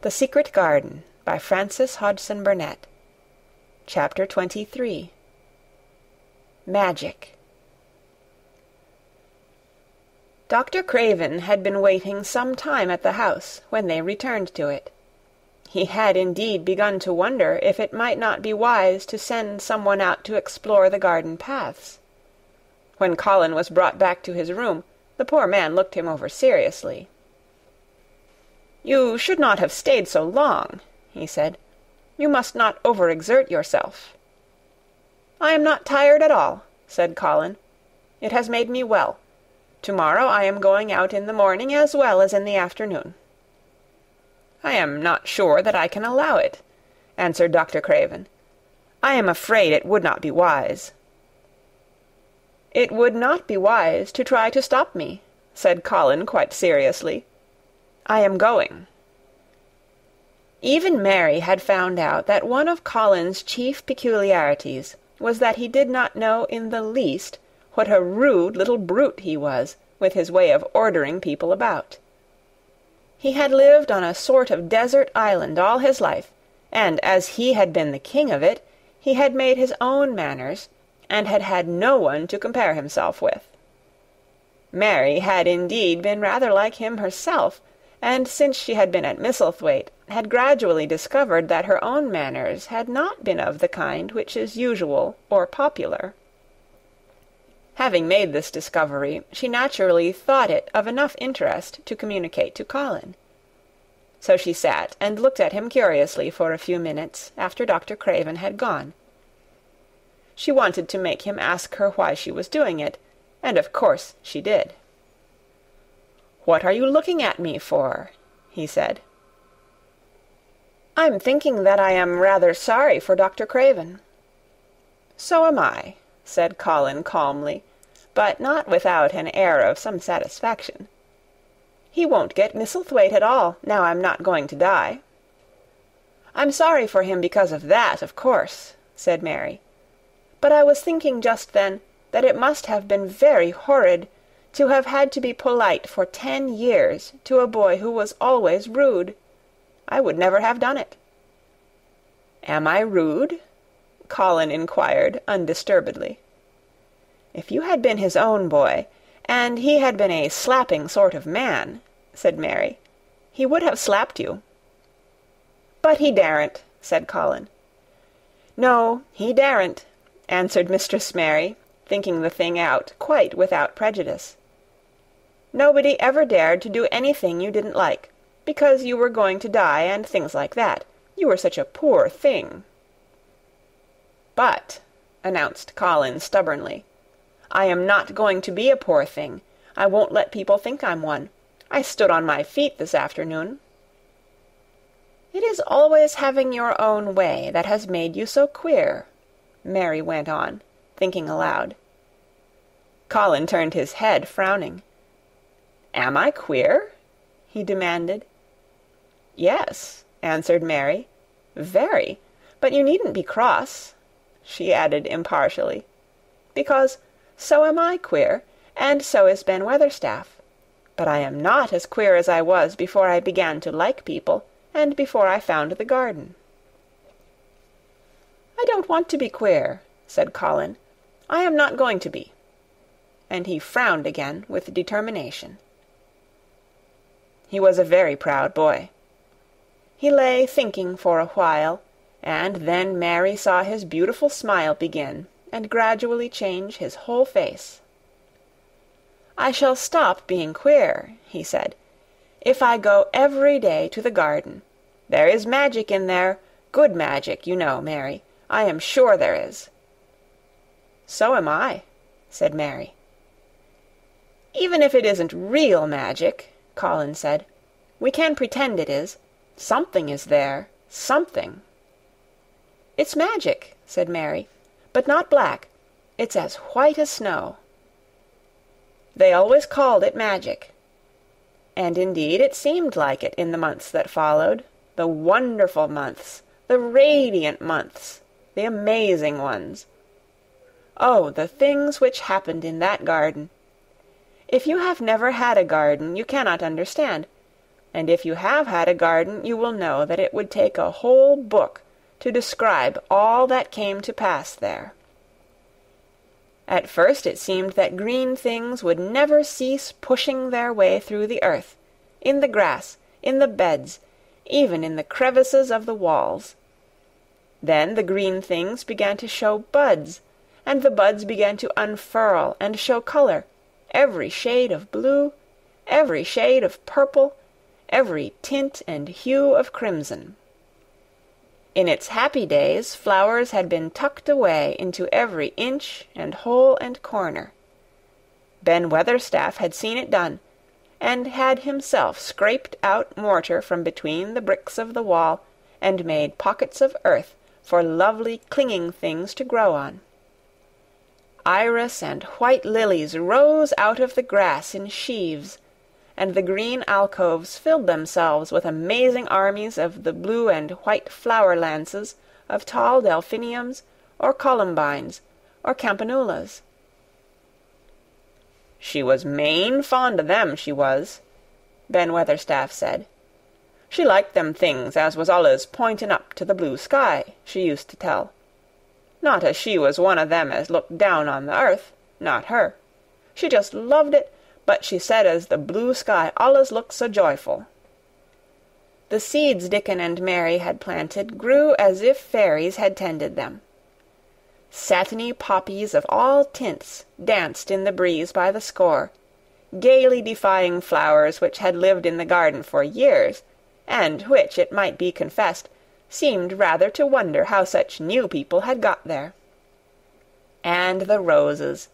The Secret Garden by Frances Hodgson Burnett. Chapter 23. Magic. Dr. Craven had been waiting some time at the house when they returned to it. He had indeed begun to wonder if it might not be wise to send someone out to explore the garden paths. When Colin was brought back to his room, the poor man looked him over seriously. "You should not have stayed so long," he said. "You must not overexert yourself." "I am not tired at all," said Colin. "It has made me well. Tomorrow I am going out in the morning as well as in the afternoon." "I am not sure that I can allow it," answered Dr. Craven. "I am afraid it would not be wise." "It would not be wise to try to stop me," said Colin quite seriously. "I am going." Even Mary had found out that one of Colin's chief peculiarities was that he did not know in the least what a rude little brute he was, with his way of ordering people about. He had lived on a sort of desert island all his life, and as he had been the king of it, he had made his own manners, and had had no one to compare himself with. Mary had indeed been rather like him herself, and since she had been at Misselthwaite, had gradually discovered that her own manners had not been of the kind which is usual or popular. Having made this discovery, she naturally thought it of enough interest to communicate to Colin. So she sat and looked at him curiously for a few minutes after Dr. Craven had gone. She wanted to make him ask her why she was doing it, and of course she did. "What are you looking at me for?" he said. "I'm thinking that I am rather sorry for Dr. Craven." "So am I," said Colin calmly, but not without an air of some satisfaction. "He won't get Misselthwaite at all, now I'm not going to die." "I'm sorry for him because of that, of course," said Mary. "But I was thinking just then that it must have been very horrid to have had to be polite for 10 years to a boy who was always rude. I would never have done it." "Am I rude?" Colin inquired undisturbedly. "If you had been his own boy, and he had been a slapping sort of man," said Mary, "he would have slapped you." "But he daren't," said Colin. "No, he daren't," answered Mistress Mary, thinking the thing out quite without prejudice. "Nobody ever dared to do anything you didn't like, because you were going to die and things like that. You were such a poor thing." "But," announced Colin stubbornly, "I am not going to be a poor thing. I won't let people think I'm one. I stood on my feet this afternoon." "It is always having your own way that has made you so queer," Mary went on, thinking aloud. Colin turned his head, frowning. "Am I queer?" he demanded. "Yes," answered Mary, "very. But you needn't be cross," she added impartially, "because so am I queer, and so is Ben Weatherstaff. But I am not as queer as I was before I began to like people, and before I found the garden." "I don't want to be queer," said Colin. "I am not going to be." And he frowned again with determination. He was a very proud boy. He lay thinking for a while, and then Mary saw his beautiful smile begin and gradually change his whole face. "I shall stop being queer," he said, "if I go every day to the garden. There is magic in there, good magic, you know, Mary. I am sure there is." "So am I," said Mary. "Even if it isn't real magic," Colin said, "we can pretend it is. Something is there, something." "It's magic," said Mary, "but not black. It's as white as snow." They always called it magic. And indeed it seemed like it in the months that followed, the wonderful months, the radiant months, the amazing ones. Oh, the things which happened in that garden! If you have never had a garden, you cannot understand. and if you have had a garden you will know that it would take a whole book to describe all that came to pass there. At first it seemed that green things would never cease pushing their way through the earth, in the grass, in the beds, even in the crevices of the walls. Then the green things began to show buds, and the buds began to unfurl and show color, every shade of blue, every shade of purple, every tint and hue of crimson. In its happy days, flowers had been tucked away into every inch and hole and corner. Ben Weatherstaff had seen it done, and had himself scraped out mortar from between the bricks of the wall, and made pockets of earth for lovely clinging things to grow on. Iris and white lilies rose out of the grass in sheaves, and the green alcoves filled themselves with amazing armies of the blue and white flower-lances of tall delphiniums, or columbines, or campanulas. "She was main fond o' them, she was," Ben Weatherstaff said. "She liked them things as was allus pointing up to the blue sky, she used to tell. Not as she was one o' them as looked down on the earth, not her. She just loved it, but she said as the blue sky allus looked so joyful." The seeds Dickon and Mary had planted grew as if fairies had tended them. Satiny poppies of all tints danced in the breeze by the score, gaily defying flowers which had lived in the garden for years, and which, it might be confessed, seemed rather to wonder how such new people had got there. And the roses,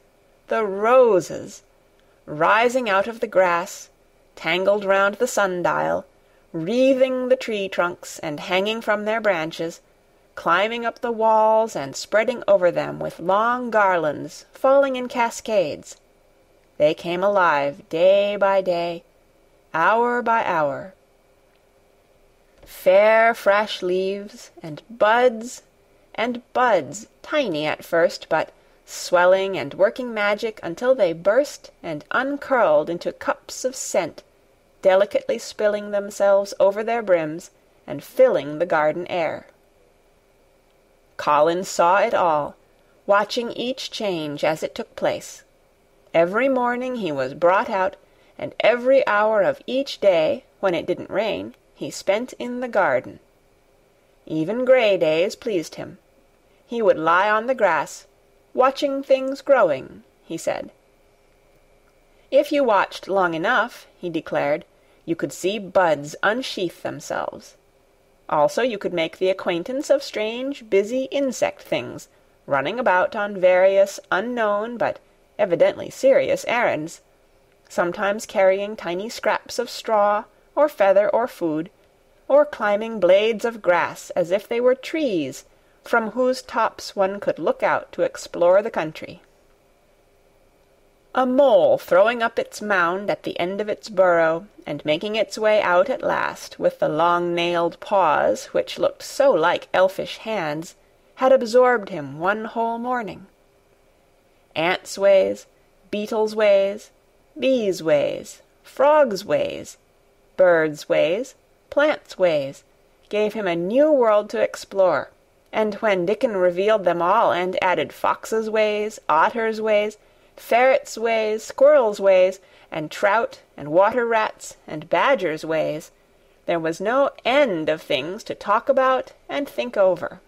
rising out of the grass, tangled round the sundial, wreathing the tree trunks and hanging from their branches, climbing up the walls and spreading over them with long garlands falling in cascades. They came alive day by day, hour by hour. Fair fresh leaves, and buds, tiny at first, but swelling and working magic until they burst and uncurled into cups of scent, delicately spilling themselves over their brims and filling the garden air. Colin saw it all, watching each change as it took place. Every morning he was brought out, and every hour of each day, when it didn't rain, he spent in the garden. Even grey days pleased him. He would lie on the grass, watching things growing, he said. If you watched long enough, he declared, you could see buds unsheath themselves. Also you could make the acquaintance of strange, busy insect things, running about on various unknown but evidently serious errands, sometimes carrying tiny scraps of straw, or feather, or food, or climbing blades of grass as if they were trees, from whose tops one could look out to explore the country. A mole throwing up its mound at the end of its burrow, and making its way out at last with the long-nailed paws which looked so like elfish hands, had absorbed him one whole morning. Ants' ways, beetles' ways, bees' ways, frogs' ways, birds' ways, plants' ways, gave him a new world to explore, and when Dickon revealed them all and added foxes' ways, otters' ways, ferrets' ways, squirrels' ways, and trout and water-rats and badgers' ways, there was no end of things to talk about and think over.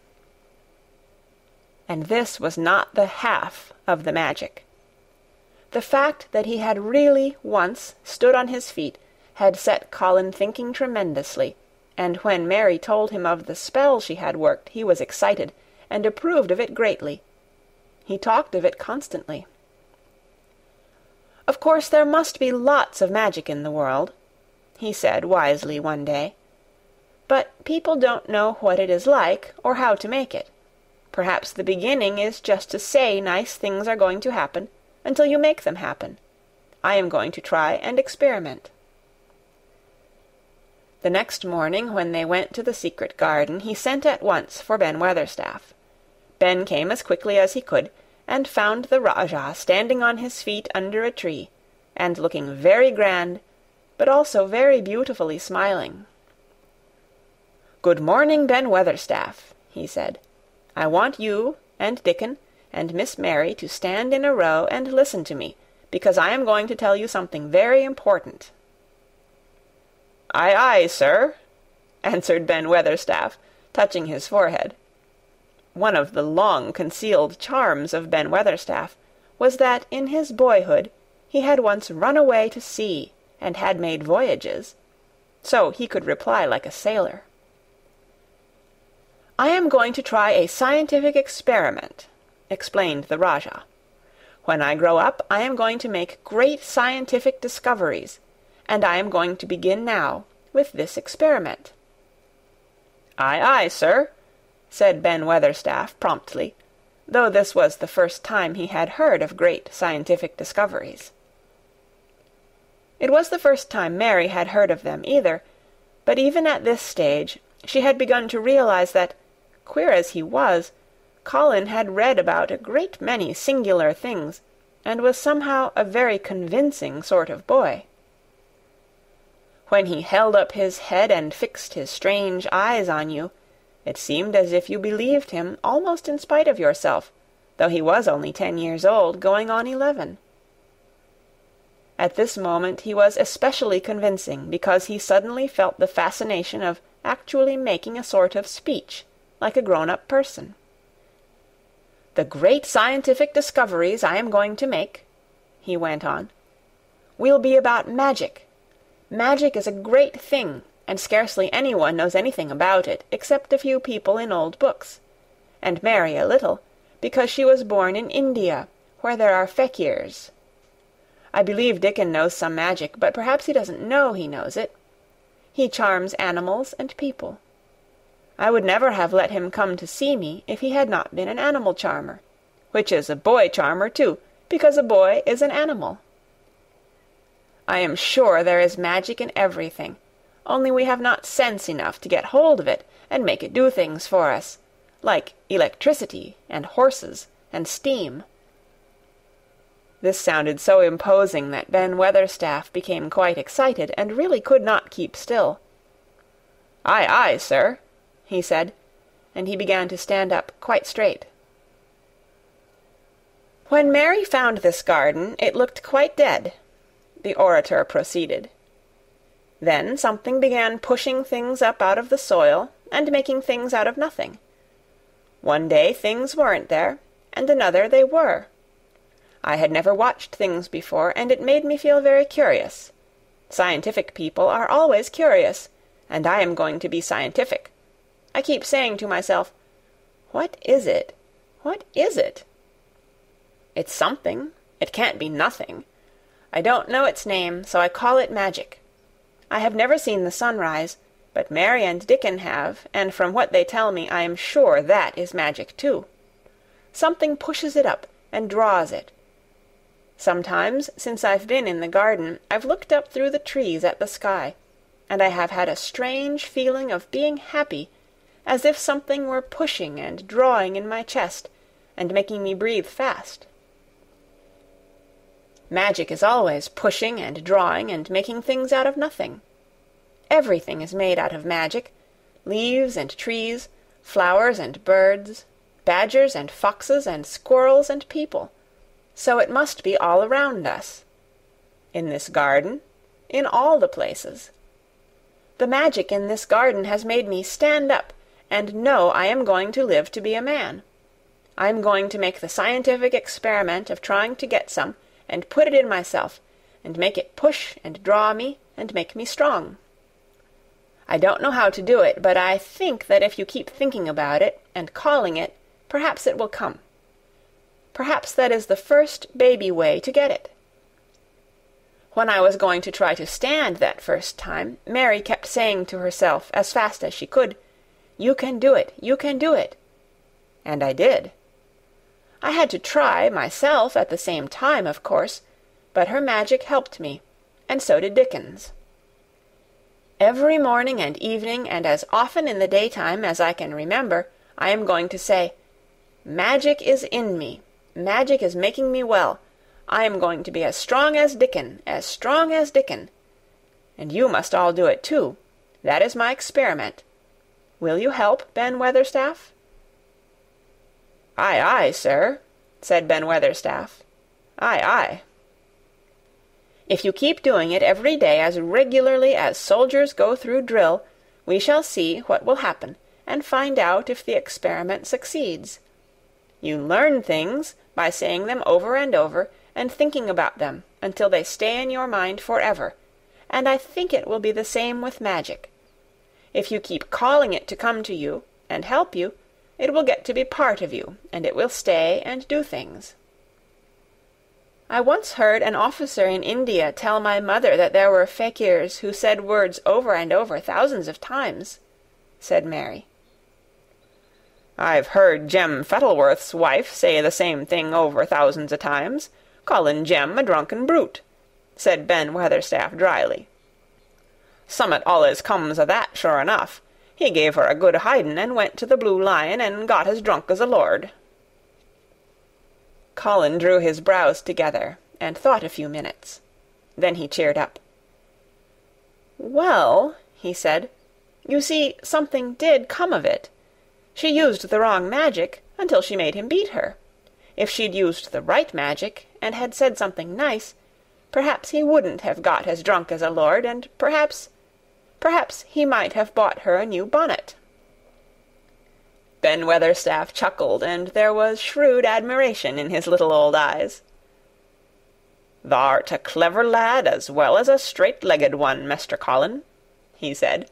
And this was not the half of the magic. The fact that he had really once stood on his feet had set Colin thinking tremendously, and when Mary told him of the spell she had worked, he was excited, and approved of it greatly. He talked of it constantly. "Of course there must be lots of magic in the world," he said wisely one day. "But people don't know what it is like, or how to make it. Perhaps the beginning is just to say nice things are going to happen, until you make them happen. I am going to try and experiment." The next morning, when they went to the secret garden, he sent at once for Ben Weatherstaff. Ben came as quickly as he could, and found the Rajah standing on his feet under a tree, and looking very grand, but also very beautifully smiling. "Good morning, Ben Weatherstaff," he said. "I want you and Dickon and Miss Mary to stand in a row and listen to me, because I am going to tell you something very important." "Aye, aye, sir," answered Ben Weatherstaff, touching his forehead. One of the long-concealed charms of Ben Weatherstaff was that in his boyhood he had once run away to sea and had made voyages, so he could reply like a sailor. "I am going to try a scientific experiment," explained the Rajah. "When I grow up, I am going to make great scientific discoveries, and I am going to begin now with this experiment." "Aye, aye, sir," said Ben Weatherstaff promptly, though this was the first time he had heard of great scientific discoveries. It was the first time Mary had heard of them either, but even at this stage she had begun to realize that, queer as he was, Colin had read about a great many singular things, and was somehow a very convincing sort of boy. When he held up his head and fixed his strange eyes on you, it seemed as if you believed him almost in spite of yourself, though he was only 10 years old, going on 11. At this moment he was especially convincing, because he suddenly felt the fascination of actually making a sort of speech, like a grown-up person. "The great scientific discoveries I am going to make," he went on, "will be about magic. Magic is a great thing, and scarcely anyone knows anything about it, except a few people in old books, and Mary a little, because she was born in India, where there are fakirs. I believe Dickon knows some magic, but perhaps he doesn't know he knows it. He charms animals and people. I would never have let him come to see me if he had not been an animal charmer, which is a boy charmer too, because a boy is an animal. I am sure there is magic in everything, only we have not sense enough to get hold of it and make it do things for us, like electricity and horses and steam." This sounded so imposing that Ben Weatherstaff became quite excited, and really could not keep still. "Aye, aye, sir," he said, and he began to stand up quite straight. "When Mary found this garden, it looked quite dead," the orator proceeded. "Then something began pushing things up out of the soil, and making things out of nothing. One day things weren't there, and another they were. I had never watched things before, and it made me feel very curious. Scientific people are always curious, and I am going to be scientific. I keep saying to myself, 'What is it? What is it?' It's something. It can't be nothing. I don't know its name, so I call it magic. I have never seen the sun rise, but Mary and Dickon have, and from what they tell me I am sure that is magic too. Something pushes it up and draws it. Sometimes, since I've been in the garden, I've looked up through the trees at the sky, and I have had a strange feeling of being happy, as if something were pushing and drawing in my chest, and making me breathe fast. Magic is always pushing and drawing and making things out of nothing. Everything is made out of magic, leaves and trees, flowers and birds, badgers and foxes and squirrels and people. So it must be all around us. In this garden, in all the places. The magic in this garden has made me stand up and know I am going to live to be a man. I am going to make the scientific experiment of trying to get some, and put it in myself, and make it push and draw me, and make me strong. I don't know how to do it, but I think that if you keep thinking about it, and calling it, perhaps it will come. Perhaps that is the first baby way to get it. When I was going to try to stand that first time, Mary kept saying to herself as fast as she could, 'You can do it, you can do it.' And I did. I had to try myself at the same time, of course, but her magic helped me, and so did Dickens. Every morning and evening, and as often in the daytime as I can remember, I am going to say, 'Magic is in me. Magic is making me well. I am going to be as strong as Dickon, as strong as Dickon.' And you must all do it too. That is my experiment. Will you help, Ben Weatherstaff?" "Aye, aye, sir," said Ben Weatherstaff. "Aye, aye." "If you keep doing it every day as regularly as soldiers go through drill, we shall see what will happen, and find out if the experiment succeeds. You learn things by saying them over and over, and thinking about them until they stay in your mind forever, and I think it will be the same with magic. If you keep calling it to come to you, and help you, it will get to be part of you, and it will stay and do things." "I once heard an officer in India tell my mother that there were fakirs who said words over and over thousands of times," said Mary. "I've heard Jem Fettleworth's wife say the same thing over thousands of times, callin' Jem a drunken brute," said Ben Weatherstaff dryly. "Summat allus comes o' that, sure enough. He gave her a good hidin', and went to the Blue Lion, and got as drunk as a lord." Colin drew his brows together, and thought a few minutes. Then he cheered up. "Well," he said, "you see, something did come of it. She used the wrong magic, until she made him beat her. If she'd used the right magic, and had said something nice, perhaps he wouldn't have got as drunk as a lord, and perhaps he might have bought her a new bonnet." Ben Weatherstaff chuckled, and there was shrewd admiration in his little old eyes. "Thou'rt a clever lad as well as a straight-legged one, Mester Colin," he said.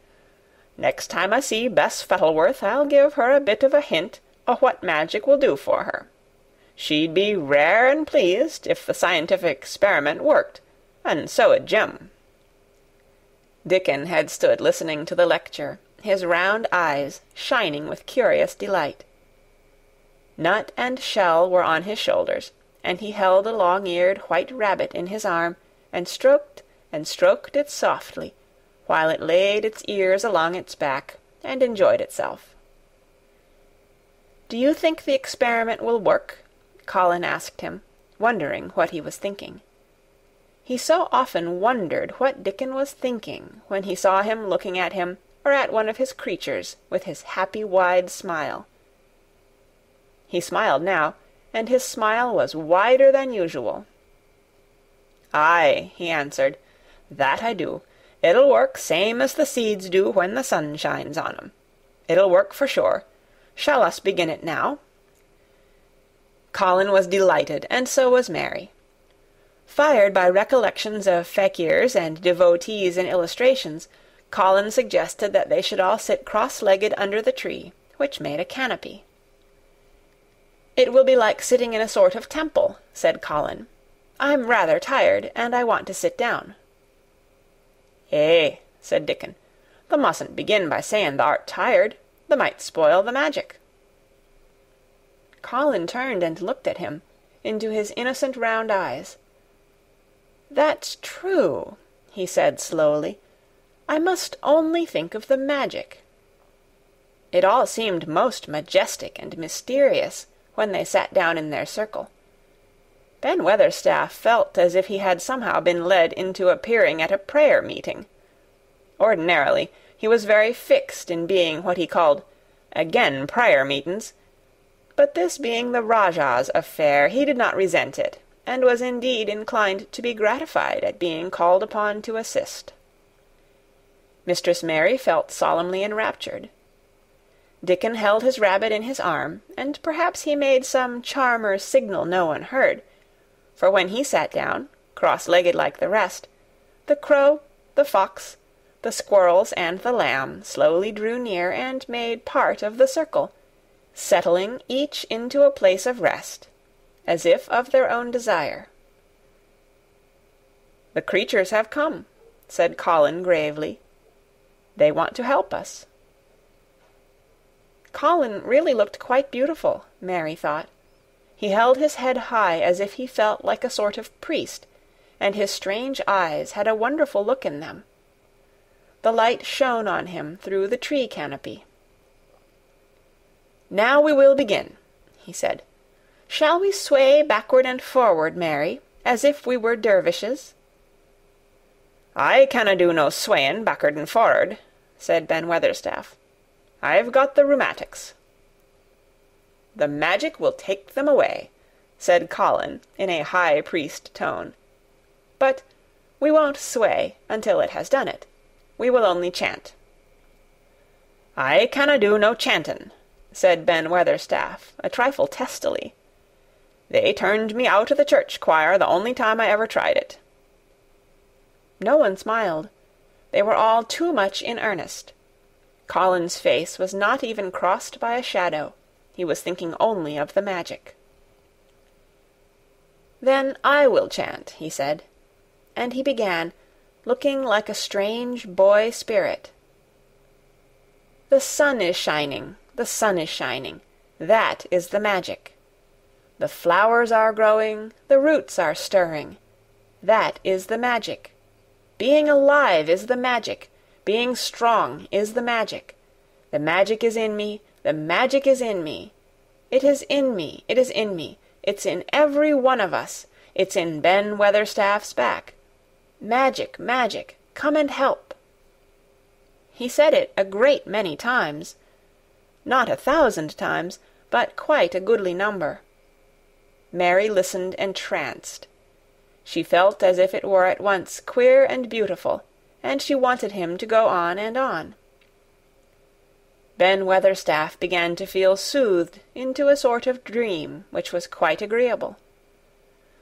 "Next time I see Bess Fettleworth, I'll give her a bit of a hint o' what magic will do for her. She'd be rare and pleased if the scientific experiment worked, and so 'ud Jem." Dickon had stood listening to the lecture, his round eyes shining with curious delight. Nut and Shell were on his shoulders, and he held a long-eared white rabbit in his arm, and stroked it softly, while it laid its ears along its back, and enjoyed itself. "Do you think the experiment will work?" Colin asked him, wondering what he was thinking. He so often wondered what Dickon was thinking when he saw him looking at him or at one of his creatures with his happy wide smile. He smiled now, and his smile was wider than usual. "Aye," he answered, "that I do. It'll work same as the seeds do when the sun shines on 'em. It'll work for sure. Shall us begin it now?" Colin was delighted, and so was Mary. Fired by recollections of fakirs and devotees in illustrations, Colin suggested that they should all sit cross-legged under the tree, which made a canopy. "It will be like sitting in a sort of temple," said Colin. "I'm rather tired, and I want to sit down." "Eh," said Dickon, "thou mustn't begin by saying thou'rt tired. Thou might spoil the magic." Colin turned and looked at him, into his innocent round eyes. "That's true," he said slowly. "I must only think of the magic." It all seemed most majestic and mysterious when they sat down in their circle. Ben Weatherstaff felt as if he had somehow been led into appearing at a prayer meeting. Ordinarily, he was very fixed in being what he called "again prayer meetin's," but this being the Rajah's affair, he did not resent it, and was indeed inclined to be gratified at being called upon to assist. Mistress Mary felt solemnly enraptured. Dickon held his rabbit in his arm, and perhaps he made some charmer's signal no one heard, for when he sat down, cross-legged like the rest, the crow, the fox, the squirrels, and the lamb slowly drew near and made part of the circle, settling each into a place of rest, as if of their own desire. "The creatures have come," said Colin gravely. "They want to help us." Colin really looked quite beautiful, Mary thought. He held his head high as if he felt like a sort of priest, and his strange eyes had a wonderful look in them. The light shone on him through the tree canopy. "Now we will begin," he said. "Shall we sway backward and forward, Mary, as if we were dervishes?" "I canna do no swaying back'ard and for'ard," said Ben Weatherstaff. "I've got the rheumatics." "The magic will take them away," said Colin in a high priest tone. "But we won't sway until it has done it. We will only chant." "I canna do no chantin'," said Ben Weatherstaff, a trifle testily. "They turned me out o' the church choir the only time I ever tried it." No one smiled. They were all too much in earnest. Colin's face was not even crossed by a shadow. He was thinking only of the magic. "Then I will chant," he said. And he began, looking like a strange boy spirit. "The sun is shining, the sun is shining. That is the magic. The flowers are growing, the roots are stirring. That is the magic. Being alive is the magic. Being strong is the magic. The magic is in me, the magic is in me. It is in me, it is in me. It's in every one of us. It's in Ben Weatherstaff's back. Magic, magic, come and help." He said it a great many times. Not 1,000 times, but quite a goodly number. Mary listened entranced. She felt as if it were at once queer and beautiful, and she wanted him to go on and on. Ben Weatherstaff began to feel soothed into a sort of dream which was quite agreeable.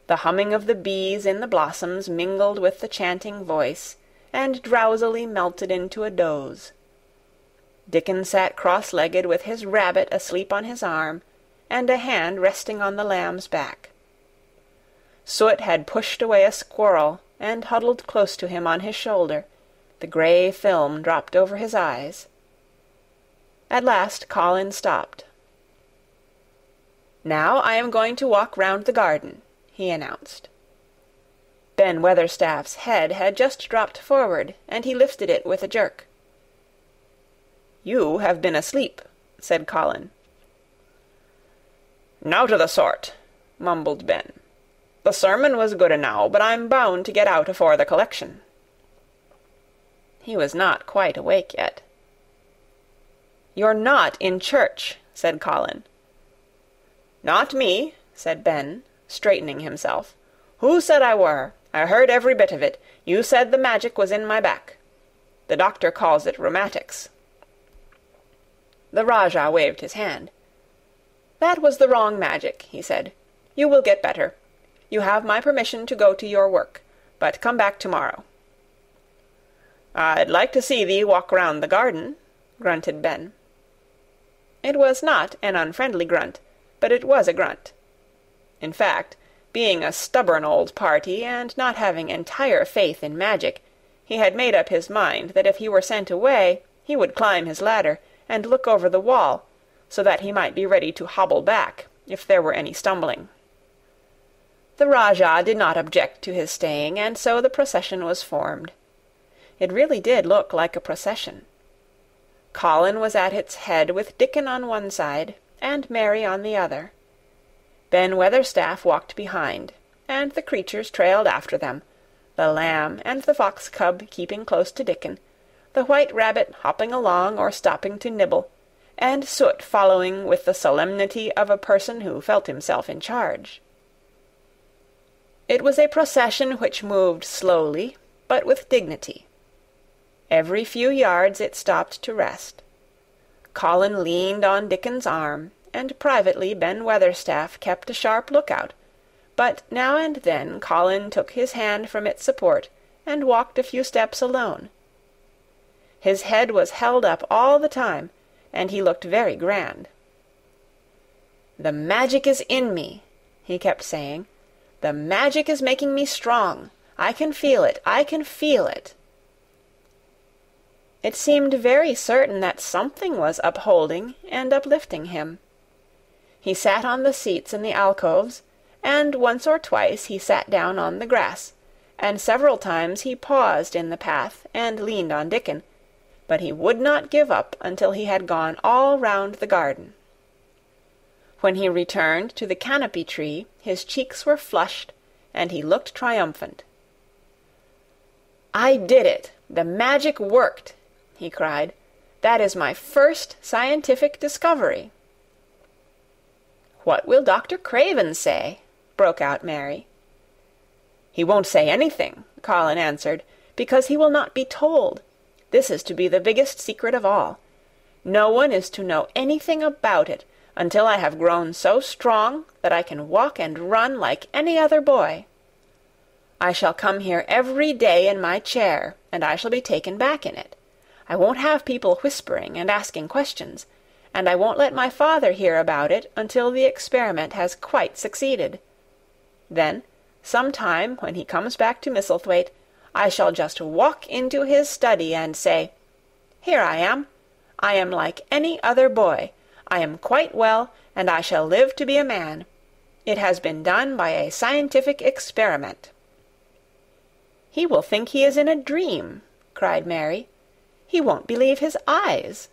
The humming of the bees in the blossoms mingled with the chanting voice, and drowsily melted into a doze. Dickon sat cross-legged with his rabbit asleep on his arm, and a hand resting on the lamb's back. Soot had pushed away a squirrel, and huddled close to him on his shoulder. The grey film dropped over his eyes. At last Colin stopped. "Now I am going to walk round the garden," he announced. Ben Weatherstaff's head had just dropped forward, and he lifted it with a jerk. "You have been asleep," said Colin. "Nowt o' the sort," mumbled Ben. "The sermon was good enow, but I'm bound to get out afore the collection." He was not quite awake yet. "You're not in church," said Colin. "Not me," said Ben, straightening himself. "Who said I were? I heard every bit of it. You said the magic was in my back. The doctor calls it rheumatics." The Rajah waved his hand. "That was the wrong magic," he said. "You will get better. You have my permission to go to your work, but come back tomorrow." "I'd like to see thee walk round the garden," grunted Ben. It was not an unfriendly grunt, but it was a grunt. In fact, being a stubborn old party, and not having entire faith in magic, he had made up his mind that if he were sent away, he would climb his ladder, and look over the wall, so that he might be ready to hobble back, if there were any stumbling. The Rajah did not object to his staying, and so the procession was formed. It really did look like a procession. Colin was at its head with Dickon on one side, and Mary on the other. Ben Weatherstaff walked behind, and the creatures trailed after them, the lamb and the fox cub keeping close to Dickon, the white rabbit hopping along or stopping to nibble, and Soot following with the solemnity of a person who felt himself in charge. It was a procession which moved slowly, but with dignity. Every few yards it stopped to rest. Colin leaned on Dickon's arm, and privately Ben Weatherstaff kept a sharp lookout, but now and then Colin took his hand from its support and walked a few steps alone. His head was held up all the time, and he looked very grand. "The magic is in me," he kept saying. "The magic is making me strong. I can feel it, I can feel it." It seemed very certain that something was upholding and uplifting him. He sat on the seats in the alcoves, and once or twice he sat down on the grass, and several times he paused in the path and leaned on Dickon, but he would not give up until he had gone all round the garden. When he returned to the canopy tree, his cheeks were flushed, and he looked triumphant. "I did it! The magic worked!" he cried. "That is my first scientific discovery." "What will Dr. Craven say?" broke out Mary. "He won't say anything," Colin answered, "because he will not be told. This is to be the biggest secret of all. No one is to know anything about it until I have grown so strong that I can walk and run like any other boy. I shall come here every day in my chair, and I shall be taken back in it. I won't have people whispering and asking questions, and I won't let my father hear about it until the experiment has quite succeeded. Then, some time when he comes back to Misselthwaite, I shall just walk into his study and say, 'Here I am. I am like any other boy. I am quite well, and I shall live to be a man. It has been done by a scientific experiment.'" "He will think he is in a dream," cried Mary. "He won't believe his eyes."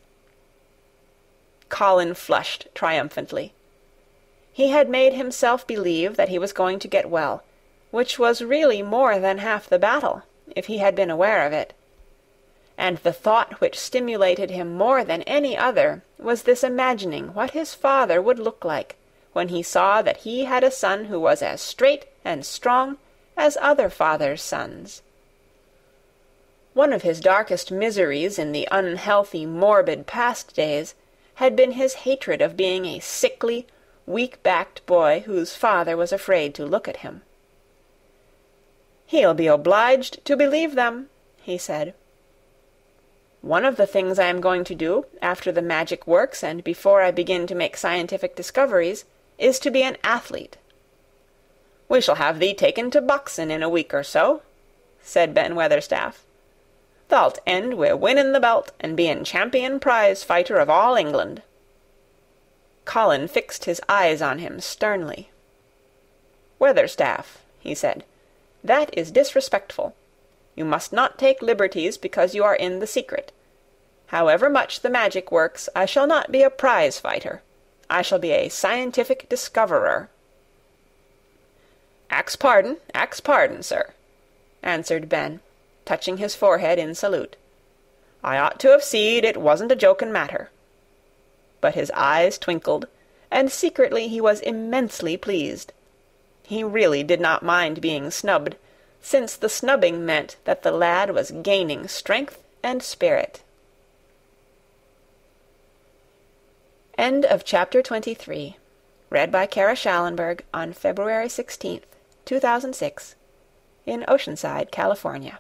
Colin flushed triumphantly. He had made himself believe that he was going to get well, which was really more than half the battle, if he had been aware of it. And the thought which stimulated him more than any other was this imagining what his father would look like when he saw that he had a son who was as straight and strong as other fathers' sons. One of his darkest miseries in the unhealthy, morbid past days had been his hatred of being a sickly, weak-backed boy whose father was afraid to look at him. "He'll be obliged to believe them," he said. "One of the things I am going to do, after the magic works and before I begin to make scientific discoveries, is to be an athlete." "We shall have thee taken to boxing in a week or so," said Ben Weatherstaff. "Thou'lt end wi' winning the belt and being champion prize fighter of all England." Colin fixed his eyes on him sternly. "Weatherstaff," he said, "that is disrespectful. You must not take liberties because you are in the secret. However much the magic works, I shall not be a prize fighter. I shall be a scientific discoverer." Ax pardon, sir," answered Ben, touching his forehead in salute. "I ought to have seed it wasn't a joking matter." But his eyes twinkled, and secretly he was immensely pleased. He really did not mind being snubbed, since the snubbing meant that the lad was gaining strength and spirit. End of Chapter 23. Read by Kara Shallenberg on February 16th, 2006, in Oceanside, California.